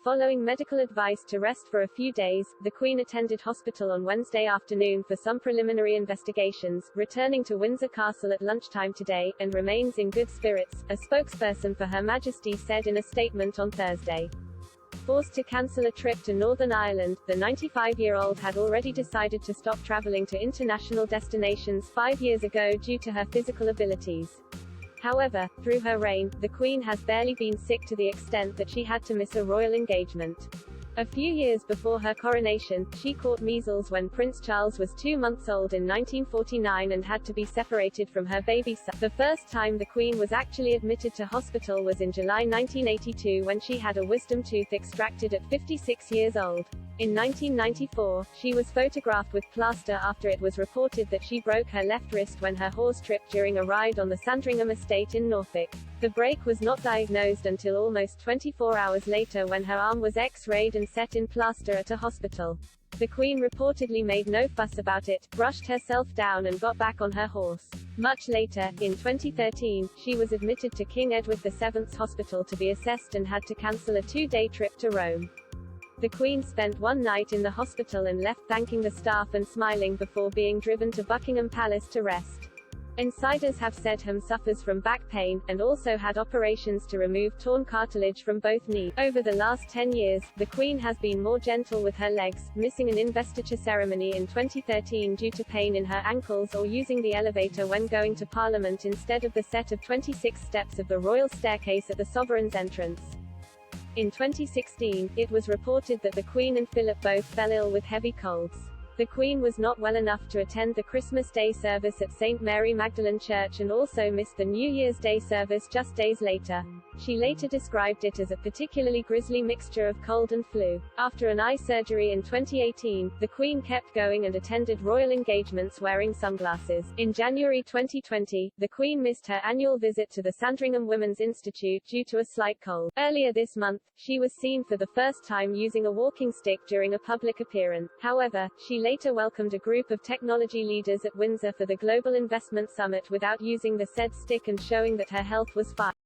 Following medical advice to rest for a few days, the Queen attended hospital on Wednesday afternoon for some preliminary investigations, returning to Windsor Castle at lunchtime today, and remains in good spirits, a spokesperson for Her Majesty said in a statement on Thursday. Forced to cancel a trip to Northern Ireland, the 95-year-old had already decided to stop travelling to international destinations 5 years ago due to her physical abilities. However, through her reign, the Queen has barely been sick to the extent that she had to miss a royal engagement. A few years before her coronation, she caught measles when Prince Charles was 2 months old in 1949 and had to be separated from her baby son. The first time the Queen was actually admitted to hospital was in July 1982 when she had a wisdom tooth extracted at 56 years old. In 1994, she was photographed with plaster after it was reported that she broke her left wrist when her horse tripped during a ride on the Sandringham estate in Norfolk. The break was not diagnosed until almost 24 hours later when her arm was X-rayed and set in plaster at a hospital. The Queen reportedly made no fuss about it, brushed herself down and got back on her horse. Much later, in 2013, she was admitted to King Edward VII's Hospital to be assessed and had to cancel a 2-day trip to Rome. The Queen spent one night in the hospital and left thanking the staff and smiling before being driven to Buckingham Palace to rest. Insiders have said Ham suffers from back pain, and also had operations to remove torn cartilage from both knees. Over the last 10 years, the Queen has been more gentle with her legs, missing an investiture ceremony in 2013 due to pain in her ankles or using the elevator when going to Parliament instead of the set of 26 steps of the royal staircase at the sovereign's entrance. In 2016, it was reported that the Queen and Philip both fell ill with heavy colds. The Queen was not well enough to attend the Christmas Day service at St. Mary Magdalene Church and also missed the New Year's Day service just days later. She later described it as a particularly grisly mixture of cold and flu. After an eye surgery in 2018, the Queen kept going and attended royal engagements wearing sunglasses. In January 2020, the Queen missed her annual visit to the Sandringham Women's Institute due to a slight cold. Earlier this month, she was seen for the first time using a walking stick during a public appearance. However, she later welcomed a group of technology leaders at Windsor for the Global Investment Summit without using the said stick and showing that her health was fine.